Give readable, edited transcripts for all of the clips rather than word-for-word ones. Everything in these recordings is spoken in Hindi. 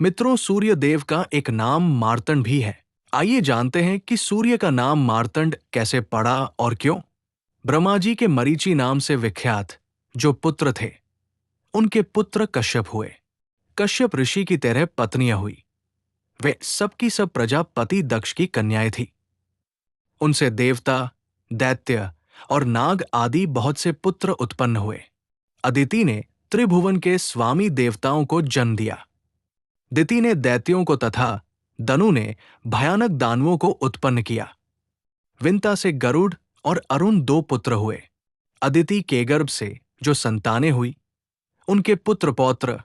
मित्रों, सूर्य देव का एक नाम मार्तंड भी है। आइए जानते हैं कि सूर्य का नाम मार्तंड कैसे पड़ा और क्यों। ब्रह्मा जी के मरीचि नाम से विख्यात जो पुत्र थे, उनके पुत्र कश्यप हुए। कश्यप ऋषि की तरह पत्नियां हुई। वे सबकी सब प्रजापति दक्ष की कन्याएं थी। उनसे देवता, दैत्य और नाग आदि बहुत से पुत्र उत्पन्न हुए। अदिति ने त्रिभुवन के स्वामी देवताओं को जन्म दिया। दिति ने दैत्यों को तथा दनु ने भयानक दानवों को उत्पन्न किया। विंता से गरुड़ और अरुण दो पुत्र हुए। अदिति के गर्भ से जो संतानें हुई, उनके पुत्र पौत्र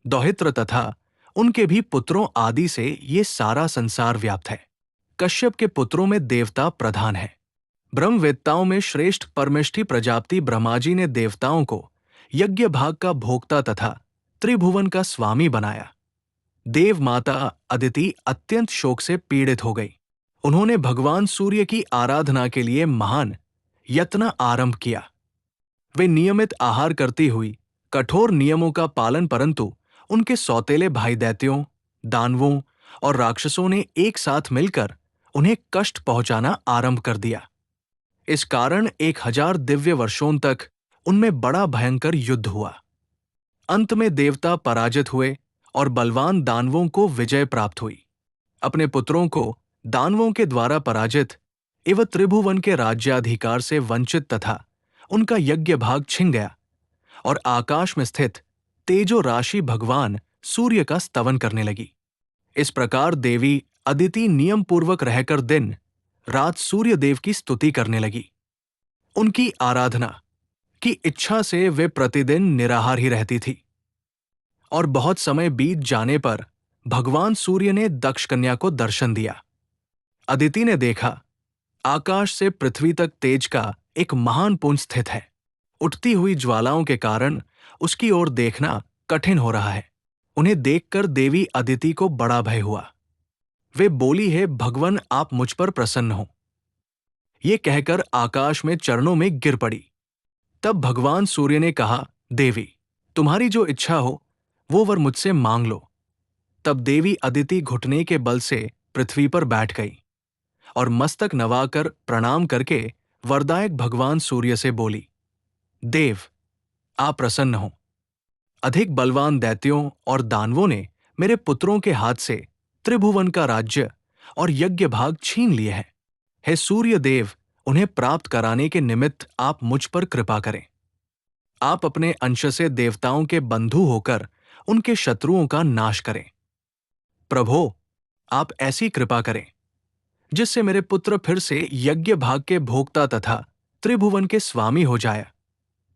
दौहित्र तथा उनके भी पुत्रों आदि से ये सारा संसार व्याप्त है। कश्यप के पुत्रों में देवता प्रधान है। ब्रह्मवेत्ताओं में श्रेष्ठ परमेष्ठी प्रजापति ब्रह्माजी ने देवताओं को यज्ञ भाग का भोक्ता तथा त्रिभुवन का स्वामी बनाया। देव माता अदिति अत्यंत शोक से पीड़ित हो गई। उन्होंने भगवान सूर्य की आराधना के लिए महान यत्न आरंभ किया। वे नियमित आहार करती हुई कठोर नियमों का पालन, परंतु उनके सौतेले भाई दैत्यों, दानवों और राक्षसों ने एक साथ मिलकर उन्हें कष्ट पहुंचाना आरंभ कर दिया। इस कारण 1000 दिव्य वर्षों तक उनमें बड़ा भयंकर युद्ध हुआ। अंत में देवता पराजित हुए और बलवान दानवों को विजय प्राप्त हुई। अपने पुत्रों को दानवों के द्वारा पराजित एवं त्रिभुवन के राज्याधिकार से वंचित तथा उनका यज्ञ भाग छिन गया और आकाश में स्थित तेजो राशि भगवान सूर्य का स्तवन करने लगी। इस प्रकार देवी अदिति नियम पूर्वक रहकर दिन रात सूर्य देव की स्तुति करने लगी। उनकी आराधना की इच्छा से वे प्रतिदिन निराहार ही रहती थी। और बहुत समय बीत जाने पर भगवान सूर्य ने दक्ष कन्या को दर्शन दिया। अदिति ने देखा, आकाश से पृथ्वी तक तेज का एक महान पुंज स्थित है। उठती हुई ज्वालाओं के कारण उसकी ओर देखना कठिन हो रहा है। उन्हें देखकर देवी अदिति को बड़ा भय हुआ। वे बोली है, भगवान आप मुझ पर प्रसन्न हो। ये कहकर आकाश में चरणों में गिर पड़ी। तब भगवान सूर्य ने कहा, देवी, तुम्हारी जो इच्छा हो वो वर मुझसे मांग लो। तब देवी अदिति घुटने के बल से पृथ्वी पर बैठ गई और मस्तक नवाकर प्रणाम करके वरदायक भगवान सूर्य से बोली, देव, आप प्रसन्न हो। अधिक बलवान दैत्यों और दानवों ने मेरे पुत्रों के हाथ से त्रिभुवन का राज्य और यज्ञ भाग छीन लिए हैं। हे सूर्य देव, उन्हें प्राप्त कराने के निमित्त आप मुझ पर कृपा करें। आप अपने अंश से देवताओं के बंधु होकर उनके शत्रुओं का नाश करें। प्रभो, आप ऐसी कृपा करें जिससे मेरे पुत्र फिर से यज्ञ भाग के भोक्ता तथा त्रिभुवन के स्वामी हो जाए।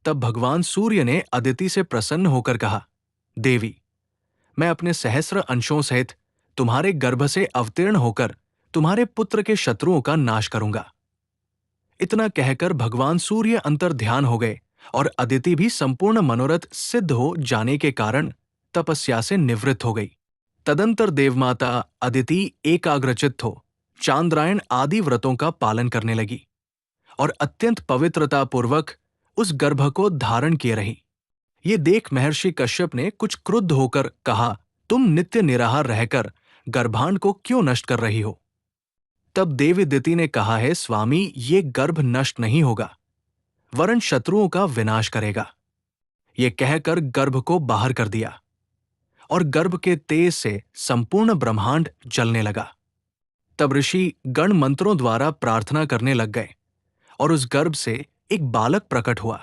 तब भगवान सूर्य ने अदिति से प्रसन्न होकर कहा, देवी, मैं अपने सहस्र अंशों सहित तुम्हारे गर्भ से अवतीर्ण होकर तुम्हारे पुत्र के शत्रुओं का नाश करूंगा। इतना कहकर भगवान सूर्य अंतर ध्यान हो गए और अदिति भी संपूर्ण मनोरथ सिद्ध हो जाने के कारण तपस्या से निवृत्त हो गई। तदंतर देवमाता अदिति एकाग्रचित्त हो चांद्रायण आदि व्रतों का पालन करने लगी और अत्यंत पवित्रता पूर्वक उस गर्भ को धारण किए रही। ये देख महर्षि कश्यप ने कुछ क्रुद्ध होकर कहा, तुम नित्य निराहार रहकर गर्भांड को क्यों नष्ट कर रही हो? तब देवी दिति ने कहा है, स्वामी, ये गर्भ नष्ट नहीं होगा वरन शत्रुओं का विनाश करेगा। ये कहकर गर्भ को बाहर कर दिया और गर्भ के तेज से संपूर्ण ब्रह्मांड जलने लगा। तब ऋषि गण मंत्रों द्वारा प्रार्थना करने लग गए और उस गर्भ से एक बालक प्रकट हुआ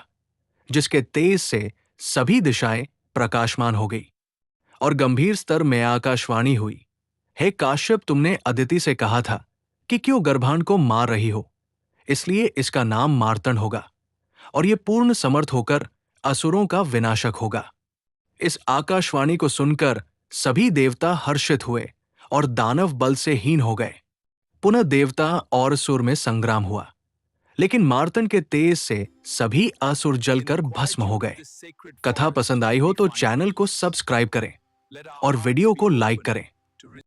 जिसके तेज से सभी दिशाएं प्रकाशमान हो गई और गंभीर स्तर में आकाशवाणी हुई, हे काश्यप, तुमने अदिति से कहा था कि क्यों गर्भांड को मार रही हो, इसलिए इसका नाम मार्तंड होगा और ये पूर्ण समर्थ होकर असुरों का विनाशक होगा। इस आकाशवाणी को सुनकर सभी देवता हर्षित हुए और दानव बल से हीन हो गए। पुनः देवता और असुर में संग्राम हुआ, लेकिन मार्तंड के तेज से सभी असुर जलकर भस्म हो गए। कथा पसंद आई हो तो चैनल को सब्सक्राइब करें और वीडियो को लाइक करें।